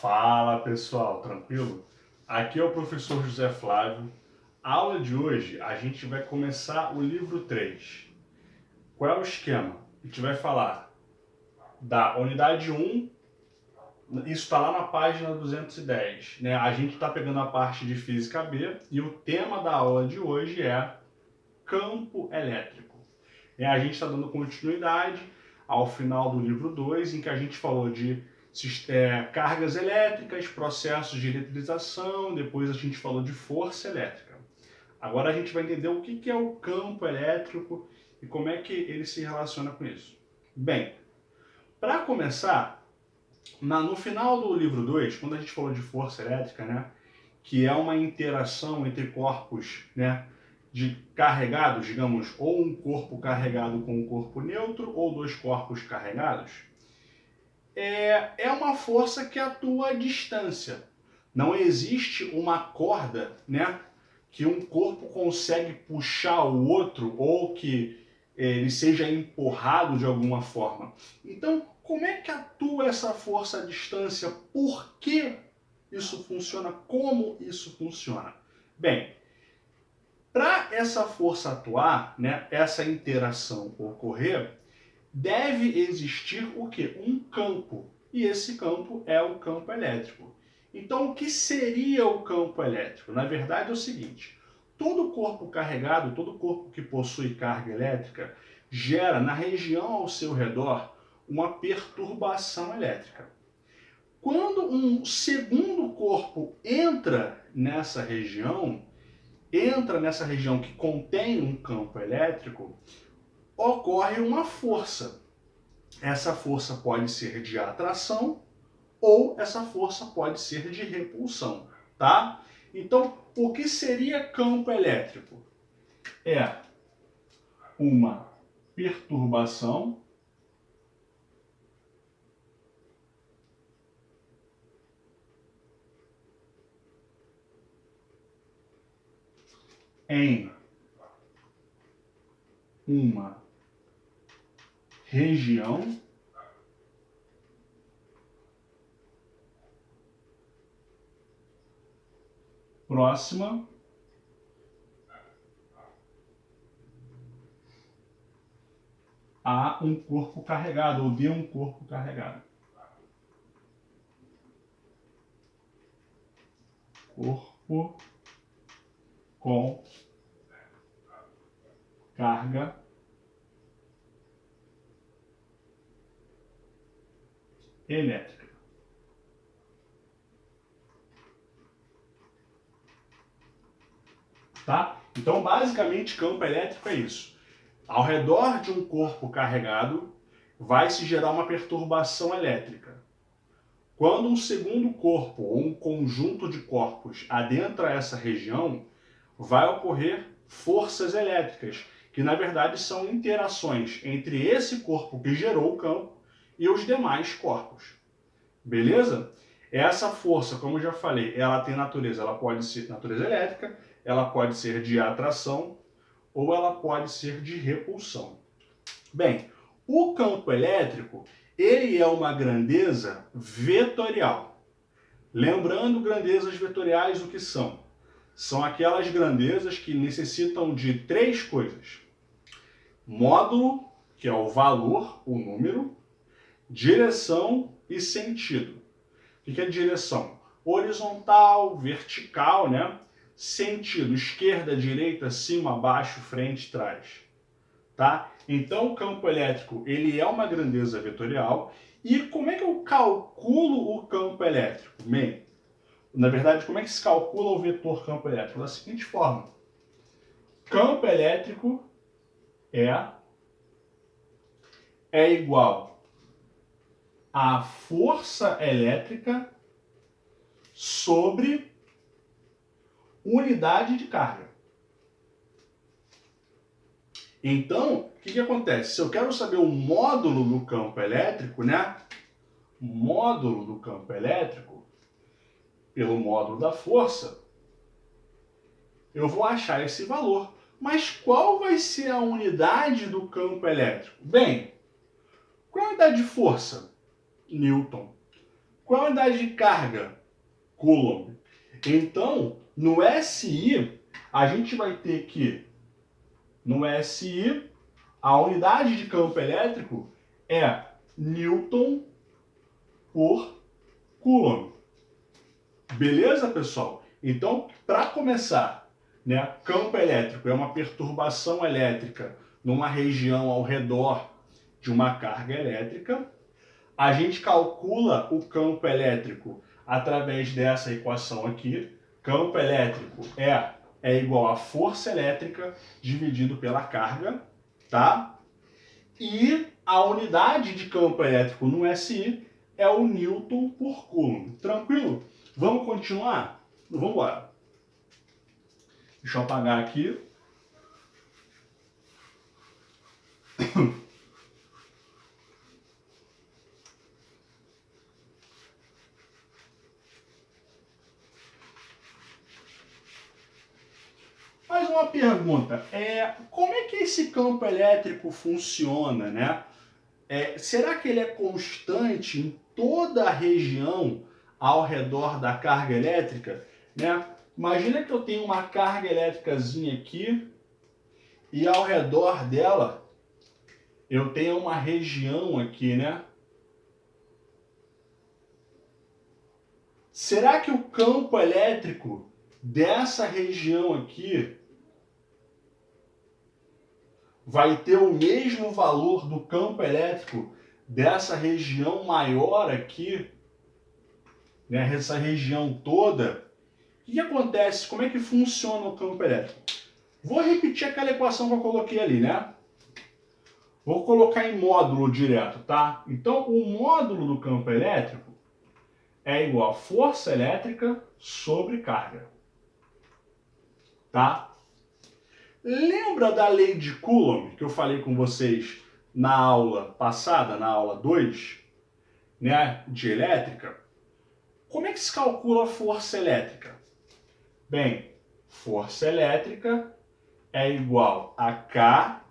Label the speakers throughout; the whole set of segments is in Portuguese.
Speaker 1: Fala pessoal, tranquilo? Aqui é o professor José Flávio. A aula de hoje a gente vai começar o livro 3. Qual é o esquema? A gente vai falar da unidade 1, isso está lá na página 210, né? A gente está pegando a parte de física B e o tema da aula de hoje é campo elétrico. A gente está dando continuidade ao final do livro 2, em que a gente falou de cargas elétricas, processos de eletrização, depois a gente falou de força elétrica. Agora a gente vai entender o que é o campo elétrico e como é que ele se relaciona com isso. Bem, para começar, no final do livro 2, quando a gente falou de força elétrica, né, que é uma interação entre corpos, né, de carregados, digamos, ou um corpo carregado com um corpo neutro, ou dois corpos carregados, é uma força que atua à distância. Não existe uma corda, né, que um corpo consegue puxar o outro ou que ele seja empurrado de alguma forma. Então, como é que atua essa força à distância? Por que isso funciona? Como isso funciona? Bem, para essa força atuar, né, essa interação ocorrer, deve existir o quê? Um campo. E esse campo é o campo elétrico. Então, o que seria o campo elétrico? Na verdade é o seguinte: todo corpo carregado, todo corpo que possui carga elétrica, gera na região ao seu redor uma perturbação elétrica. Quando um segundo corpo entra nessa região que contém um campo elétrico, ocorre uma força. Essa força pode ser de atração ou essa força pode ser de repulsão, tá? Então, o que seria campo elétrico? É uma perturbação em uma região próxima a um corpo carregado ou de um corpo carregado. Corpo com carga elétrica. Tá? Então, basicamente, campo elétrico é isso. Ao redor de um corpo carregado, vai se gerar uma perturbação elétrica. Quando um segundo corpo ou um conjunto de corpos adentra essa região, vai ocorrer forças elétricas, que na verdade são interações entre esse corpo que gerou o campo e os demais corpos. Beleza? Essa força, como eu já falei, ela tem natureza, ela pode ser natureza elétrica, ela pode ser de atração ou ela pode ser de repulsão. Bem, o campo elétrico, ele é uma grandeza vetorial. Lembrando, grandezas vetoriais o que são? São aquelas grandezas que necessitam de três coisas: módulo, que é o valor, o número, direção e sentido. O que é direção? Horizontal, vertical, né? Sentido, esquerda, direita, cima, baixo, frente, trás. Tá? Então o campo elétrico, ele é uma grandeza vetorial. E como é que eu calculo o campo elétrico? Bem, na verdade, como é que se calcula o vetor campo elétrico? Da seguinte forma: campo elétrico é igual a força elétrica sobre unidade de carga. Então, o que acontece? Se eu quero saber o módulo do campo elétrico, né? Módulo do campo elétrico, pelo módulo da força, eu vou achar esse valor. Mas qual vai ser a unidade do campo elétrico? Bem, qual é a unidade de força? Newton. Qual é a unidade de carga? Coulomb. Então, no SI, a gente vai ter que, no SI, a unidade de campo elétrico é Newton por Coulomb. Beleza, pessoal? Então, para começar, né, campo elétrico é uma perturbação elétrica numa região ao redor de uma carga elétrica. A gente calcula o campo elétrico através dessa equação aqui. Campo elétrico é igual a força elétrica dividido pela carga, tá? E a unidade de campo elétrico no SI é o Newton por Coulomb. Tranquilo? Vamos continuar? Vamos embora. Deixa eu apagar aqui. Mais uma pergunta, como é que esse campo elétrico funciona, né? Será que ele é constante em toda a região ao redor da carga elétrica, né? Imagina que eu tenho uma carga elétricazinha aqui e ao redor dela eu tenho uma região aqui, né? Será que o campo elétrico dessa região aqui vai ter o mesmo valor do campo elétrico dessa região maior aqui, né, essa região toda? O que acontece? Como é que funciona o campo elétrico? Vou repetir aquela equação que eu coloquei ali, né? Vou colocar em módulo direto, tá? Então, o módulo do campo elétrico é igual a força elétrica sobre carga, tá? Lembra da lei de Coulomb que eu falei com vocês na aula passada, na aula 2, né, de elétrica? Como é que se calcula a força elétrica? Bem, força elétrica é igual a K,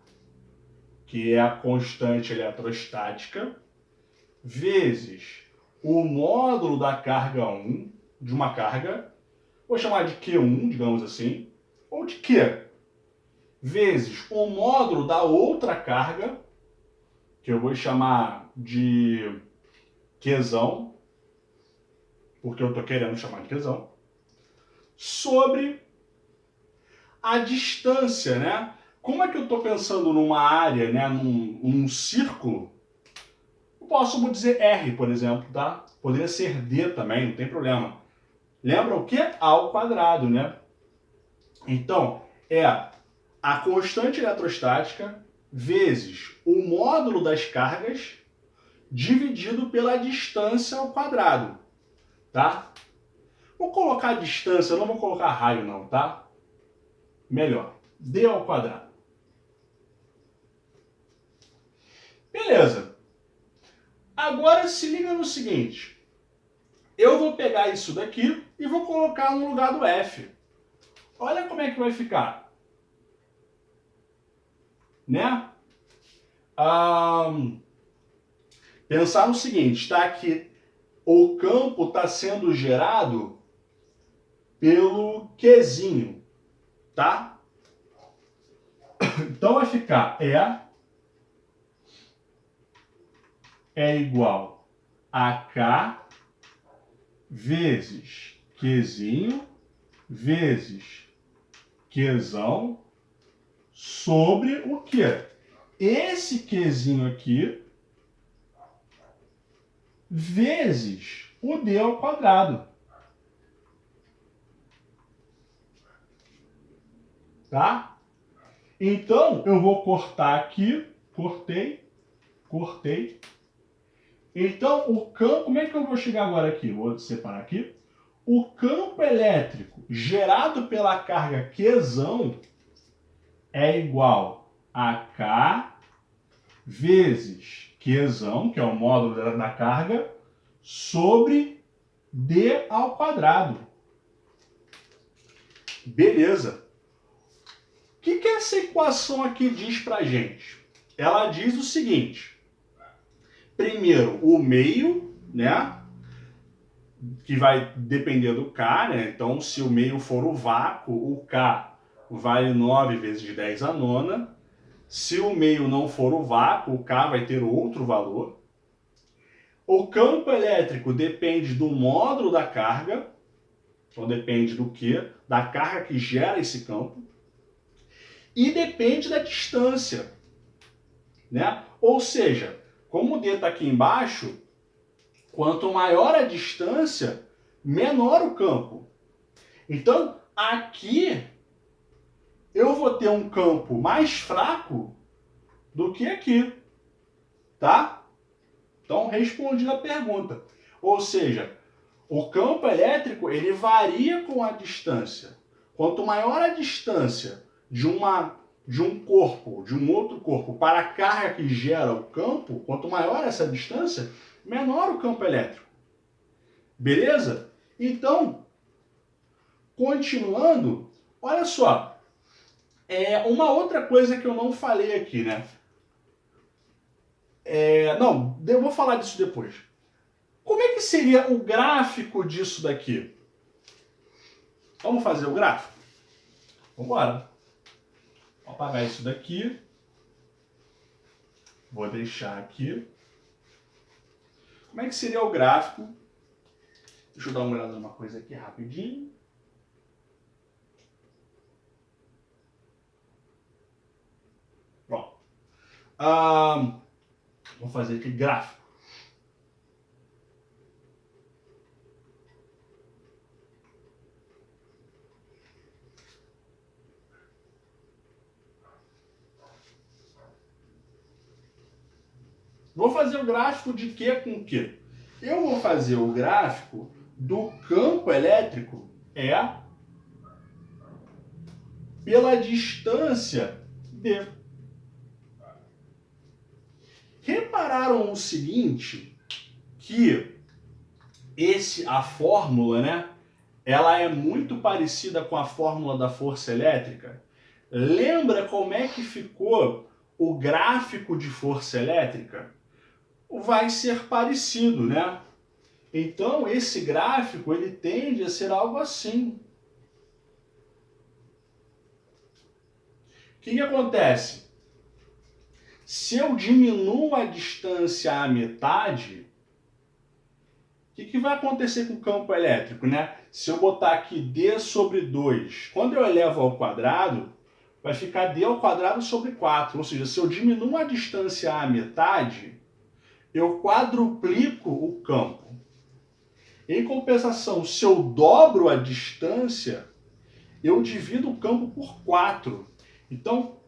Speaker 1: que é a constante eletrostática, vezes o módulo da carga 1, de uma carga, vou chamar de Q1, digamos assim, ou de Q, vezes o módulo da outra carga, que eu vou chamar de Qzão, porque eu estou querendo chamar de Qzão, sobre a distância, né? Como é que eu estou pensando numa área, né, num círculo? Eu posso dizer R, por exemplo, tá? Poderia ser D também, não tem problema. Lembra o quê? A ao quadrado, né? Então, é a constante eletrostática vezes o módulo das cargas dividido pela distância ao quadrado, tá? Vou colocar a distância, eu não vou colocar raio não, tá? Melhor, D ao quadrado. Beleza. Agora se liga no seguinte. Eu vou pegar isso daqui e vou colocar no lugar do F. Olha como é que vai ficar. Né? Pensar no seguinte, tá? Que o campo está sendo gerado pelo Qzinho, tá? Então vai ficar é igual a K vezes Qzinho vezes Qzão sobre o quê? Esse Qzinho aqui vezes o D ao quadrado. Tá? Então, eu vou cortar aqui, cortei. Então, o campo, como é que eu vou chegar agora aqui? Vou separar aqui. O campo elétrico gerado pela carga Qzão é igual a K vezes Qzão, que é o módulo da carga, sobre D ao quadrado. Beleza. O que essa equação aqui diz pra gente? Ela diz o seguinte. Primeiro, o meio, né? que vai depender do K, né? Então, se o meio for o vácuo, o K vale 9 vezes 10 a nona. Se o meio não for o vácuo, o K vai ter outro valor. O campo elétrico depende do módulo da carga, então depende do quê? Da carga que gera esse campo. E depende da distância, né? Ou seja, como o D está aqui embaixo, quanto maior a distância, menor o campo. Então, aqui eu vou ter um campo mais fraco do que aqui, tá? Então, respondi a pergunta. Ou seja, o campo elétrico, ele varia com a distância. Quanto maior a distância de um corpo, de um outro corpo, para a carga que gera o campo, quanto maior essa distância, menor o campo elétrico. Beleza? Então, continuando, olha só. Uma outra coisa que eu não falei aqui, né? Não, eu vou falar disso depois. Como é que seria o gráfico disso daqui? Vamos fazer o gráfico? Vamos embora. Vou apagar isso daqui. Vou deixar aqui. Como é que seria o gráfico? Deixa eu dar uma olhada numa coisa aqui rapidinho. Pronto. Vou fazer aqui gráfico. Vou fazer o gráfico de quê com quê? Eu vou fazer o gráfico do campo elétrico pela distância D. Repararam o seguinte, que a fórmula, né? Ela é muito parecida com a fórmula da força elétrica. Lembra como é que ficou o gráfico de força elétrica? Vai ser parecido, né? Então, esse gráfico, ele tende a ser algo assim. O que acontece? Se eu diminuo a distância à metade, o que vai acontecer com o campo elétrico, né? Se eu botar aqui D sobre 2, quando eu elevo ao quadrado, vai ficar D ao quadrado sobre 4. Ou seja, se eu diminuo a distância à metade, eu quadruplico o campo. Em compensação, se eu dobro a distância, eu divido o campo por 4. Então,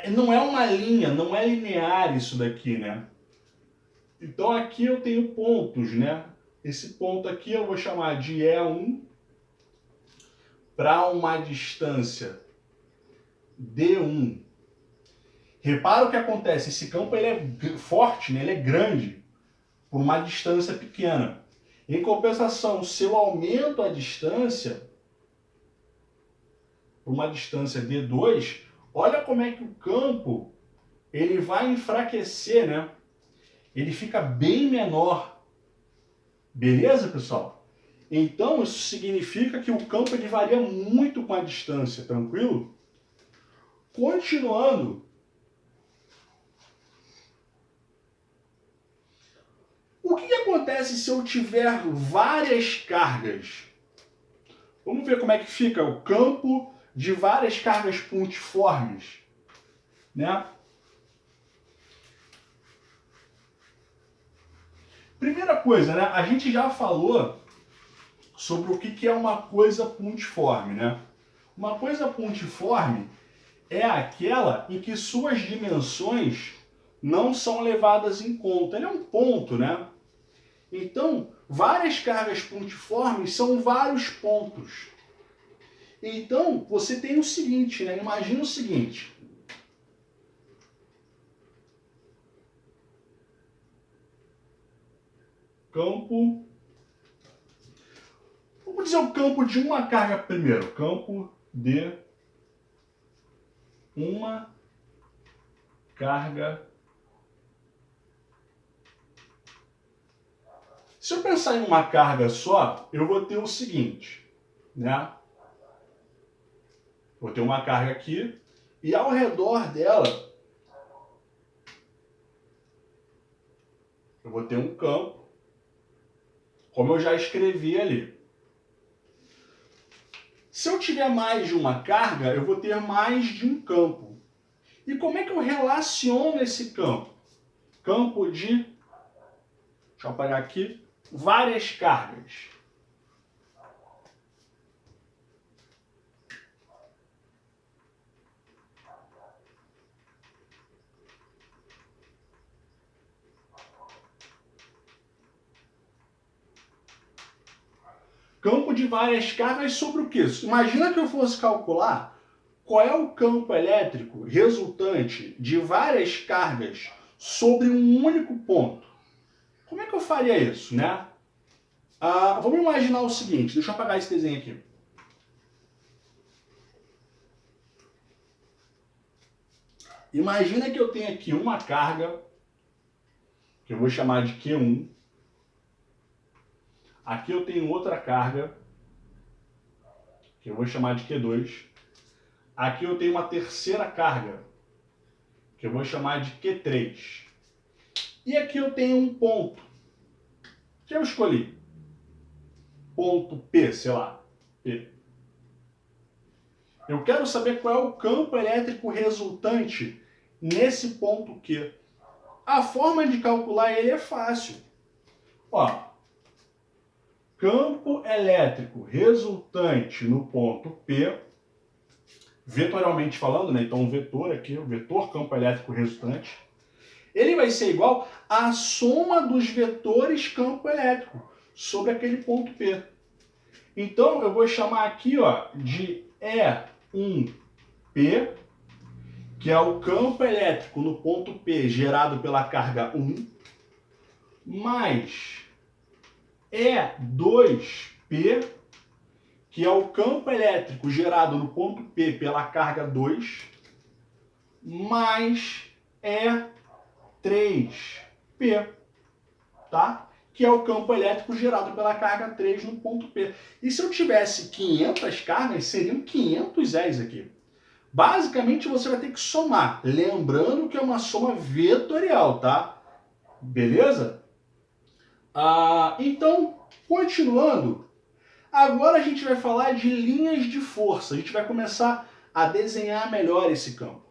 Speaker 1: não é uma linha, não é linear isso daqui, né? Então aqui eu tenho pontos, né? Esse ponto aqui eu vou chamar de E1 para uma distância D1. Repara o que acontece, esse campo ele é forte, né? Ele é grande, por uma distância pequena. Em compensação, se eu aumento a distância, por uma distância D2, olha como é que o campo ele vai enfraquecer, né? Ele fica bem menor. Beleza, pessoal? Então, isso significa que o campo ele varia muito com a distância, tranquilo? Continuando. O que acontece se eu tiver várias cargas? Vamos ver como é que fica o campo de várias cargas pontiformes, né? Primeira coisa, né? A gente já falou sobre o que é uma coisa pontiforme, né? Uma coisa pontiforme é aquela em que suas dimensões não são levadas em conta. Ele é um ponto, né? Então, várias cargas pontiformes são vários pontos. Então, você tem o seguinte, né? Imagina o seguinte. Campo. Vamos dizer o campo de uma carga primeiro. Campo de uma carga Se eu pensar em uma carga só, eu vou ter o seguinte, né? Vou ter uma carga aqui e ao redor dela eu vou ter um campo, como eu já escrevi ali. Se eu tiver mais de uma carga, eu vou ter mais de um campo. E como é que eu relaciono esse campo? Campo de, deixa eu apagar aqui, várias cargas. Campo de várias cargas sobre o quê? Imagina que eu fosse calcular qual é o campo elétrico resultante de várias cargas sobre um único ponto. Como é que eu faria isso, né? Vamos imaginar o seguinte, deixa eu apagar esse desenho aqui. Imagina que eu tenho aqui uma carga, que eu vou chamar de Q1. Aqui eu tenho outra carga, que eu vou chamar de Q2. Aqui eu tenho uma terceira carga, que eu vou chamar de Q3. E aqui eu tenho um ponto, que eu escolhi. Ponto P, sei lá, P. Eu quero saber qual é o campo elétrico resultante nesse ponto Q. A forma de calcular ele é fácil. Ó, campo elétrico resultante no ponto P, vetorialmente falando, né? Então, um vetor aqui, o vetor campo elétrico resultante, ele vai ser igual à soma dos vetores campo elétrico sobre aquele ponto P. Então, eu vou chamar aqui, ó, de E1P, que é o campo elétrico no ponto P gerado pela carga 1, mais E2P, que é o campo elétrico gerado no ponto P pela carga 2, mais E3P, tá? Que é o campo elétrico gerado pela carga 3 no ponto P. E se eu tivesse 500 cargas, seriam 500 E's aqui. Basicamente, você vai ter que somar, lembrando que é uma soma vetorial, tá? Beleza? Então, continuando, agora a gente vai falar de linhas de força. A gente vai começar a desenhar melhor esse campo.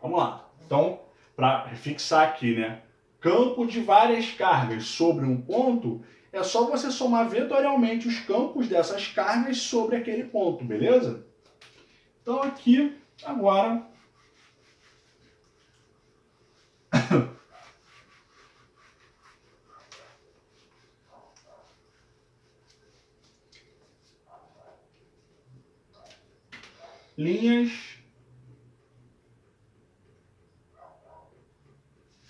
Speaker 1: Vamos lá. Então, para fixar aqui, né? Campo de várias cargas sobre um ponto, é só você somar vetorialmente os campos dessas cargas sobre aquele ponto, beleza? Então aqui, agora, linhas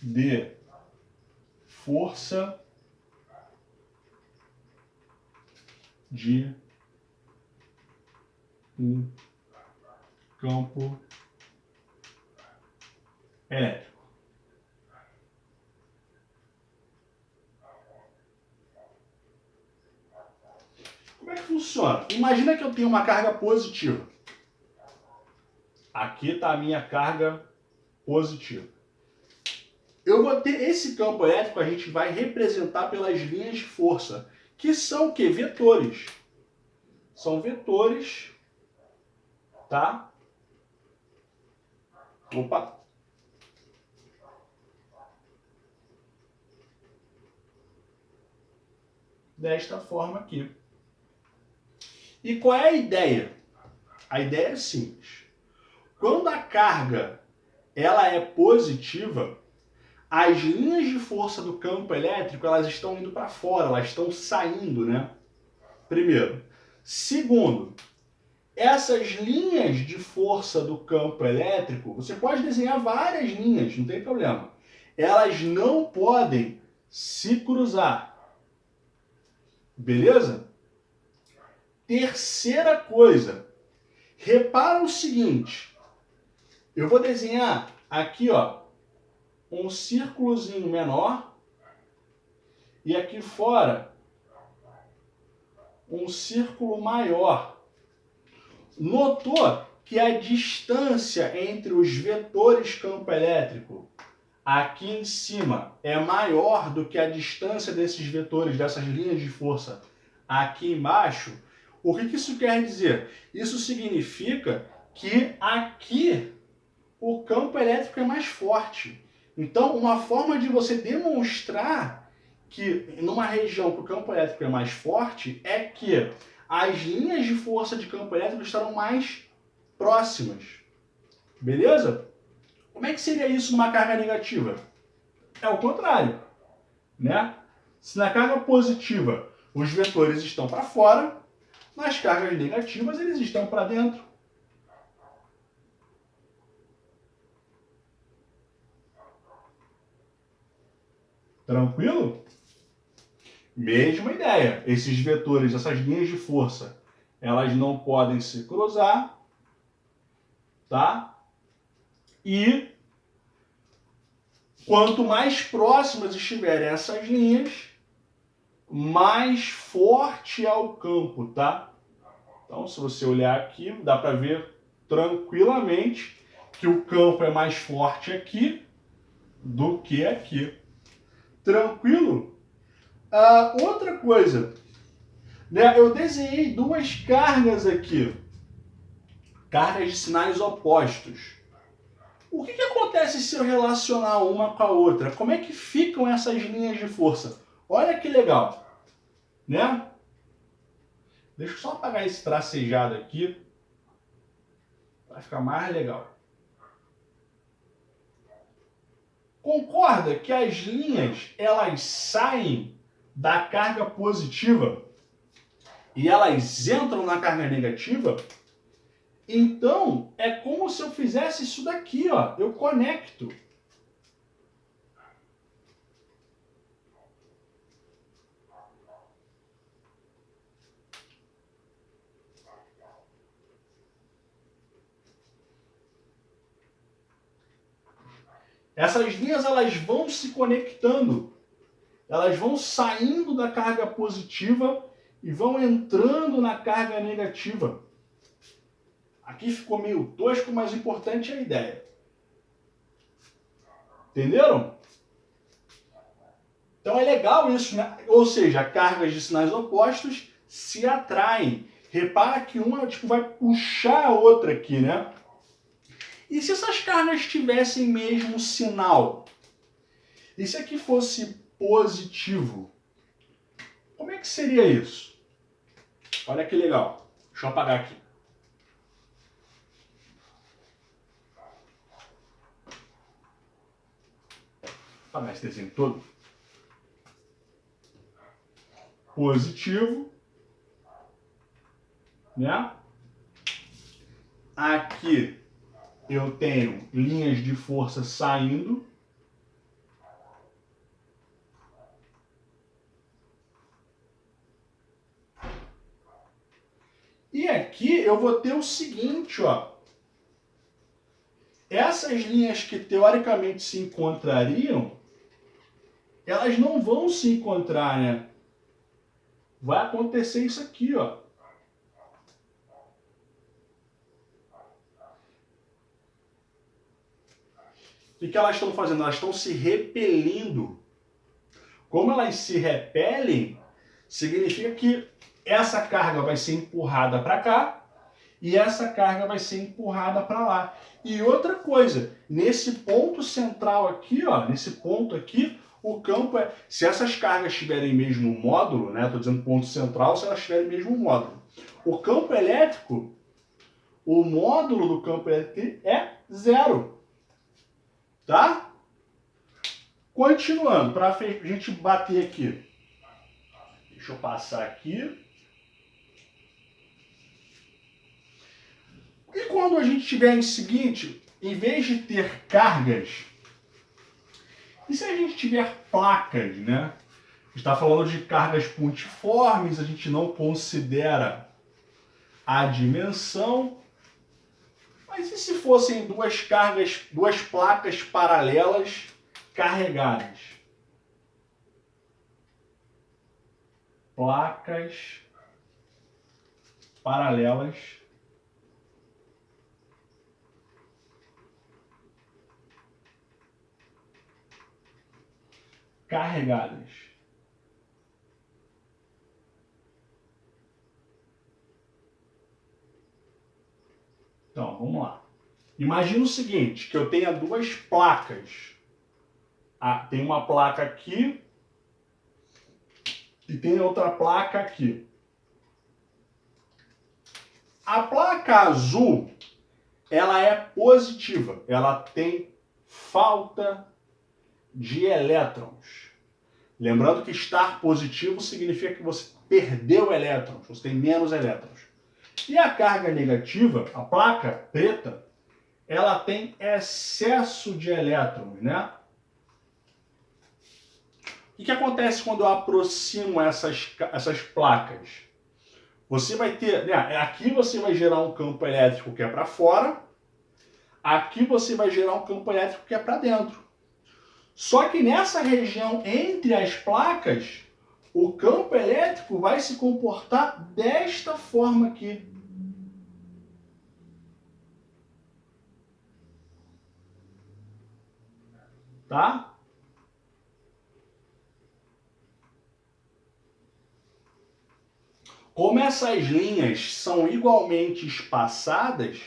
Speaker 1: de força de um campo elétrico. Como é que funciona? Imagina que eu tenho uma carga positiva. Aqui está a minha carga positiva. Eu vou ter esse campo elétrico, a gente vai representar pelas linhas de força, que são o quê? Vetores. São vetores, tá? Opa! Desta forma aqui. E qual é a ideia? A ideia é simples. Quando a carga ela é positiva, as linhas de força do campo elétrico elas estão indo para fora, elas estão saindo, né? Primeiro. Segundo, essas linhas de força do campo elétrico, você pode desenhar várias linhas, não tem problema. Elas não podem se cruzar. Beleza? Terceira coisa, repara o seguinte, eu vou desenhar aqui, ó, um círculozinho menor e aqui fora um círculo maior. Notou que a distância entre os vetores campo elétrico aqui em cima é maior do que a distância desses vetores, dessas linhas de força aqui embaixo? O que isso quer dizer? Isso significa que aqui o campo elétrico é mais forte. Então, uma forma de você demonstrar que numa região que o campo elétrico é mais forte é que as linhas de força de campo elétrico estarão mais próximas. Beleza? Como é que seria isso numa carga negativa? É o contrário, né? Se na carga positiva os vetores estão para fora, nas cargas negativas eles estão para dentro. Tranquilo? Mesma ideia. Esses vetores, essas linhas de força, elas não podem se cruzar, tá? E quanto mais próximas estiverem essas linhas, mais forte é o campo, tá? Então, se você olhar aqui, dá para ver tranquilamente que o campo é mais forte aqui do que aqui. Tranquilo? Outra coisa, né? Eu desenhei duas cargas aqui, cargas de sinais opostos. O que acontece se eu relacionar uma com a outra? Como é que ficam essas linhas de força? Olha que legal, né? Deixa eu só apagar esse tracejado aqui, para ficar mais legal. Concorda que as linhas, elas saem da carga positiva e elas entram na carga negativa? Então, é como se eu fizesse isso daqui, ó. Eu conecto. Essas linhas, elas vão se conectando. Elas vão saindo da carga positiva e vão entrando na carga negativa. Aqui ficou meio tosco, mas o importante é a ideia. Entenderam? Então é legal isso, né? Ou seja, cargas de sinais opostos se atraem. Repara que uma vai puxar a outra aqui, né? E se essas cargas tivessem mesmo sinal? E se aqui fosse positivo? Como é que seria isso? Olha que legal. Deixa eu apagar aqui. Vou apagar esse desenho todo. Positivo, né? Aqui eu tenho linhas de força saindo. E aqui eu vou ter o seguinte, ó. Essas linhas que teoricamente se encontrariam, elas não vão se encontrar, né? Vai acontecer isso aqui, ó. O que elas estão fazendo? Elas estão se repelindo. Como elas se repelem, significa que essa carga vai ser empurrada para cá e essa carga vai ser empurrada para lá. E outra coisa, nesse ponto central aqui, ó, nesse ponto aqui, o campo é... Se essas cargas tiverem mesmo módulo, né? Estou dizendo ponto central, se elas tiverem mesmo módulo. O campo elétrico, o módulo do campo elétrico é 0. Tá? Continuando, para a gente bater aqui. Deixa eu passar aqui. E quando a gente tiver em seguinte, em vez de ter cargas, e se a gente tiver placas, né? A gente está falando de cargas pontiformes, a gente não considera a dimensão. Mas e se fossem duas cargas, duas placas paralelas carregadas? placas paralelas carregadas. Então, vamos lá. Imagina o seguinte, que eu tenha duas placas. Tem uma placa aqui e tem outra placa aqui. A placa azul, ela é positiva. Ela tem falta de elétrons. Lembrando que estar positivo significa que você perdeu elétrons, você tem menos elétrons. E a carga negativa, a placa preta, ela tem excesso de elétrons, né? O que acontece quando eu aproximo essas placas? Você vai ter, né, aqui você vai gerar um campo elétrico que é para fora, aqui você vai gerar um campo elétrico que é para dentro. Só que nessa região entre as placas, o campo elétrico vai se comportar desta forma aqui. Tá? Como essas linhas são igualmente espaçadas,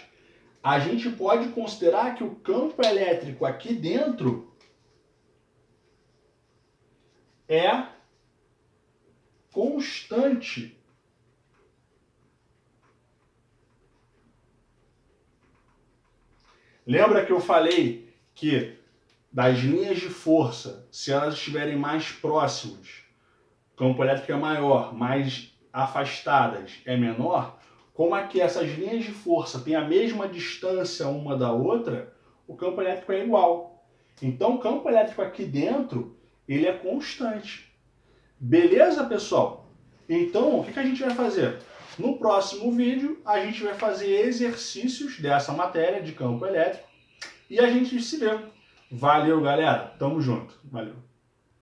Speaker 1: a gente pode considerar que o campo elétrico aqui dentro é constante. Lembra que eu falei que das linhas de força, se elas estiverem mais próximas, o campo elétrico é maior, mais afastadas é menor? Como aqui essas linhas de força têm a mesma distância uma da outra, o campo elétrico é igual. Então o campo elétrico aqui dentro, ele é constante. Beleza, pessoal? Então, o que a gente vai fazer? No próximo vídeo, a gente vai fazer exercícios dessa matéria de campo elétrico e a gente se vê. Valeu, galera. Tamo junto. Valeu.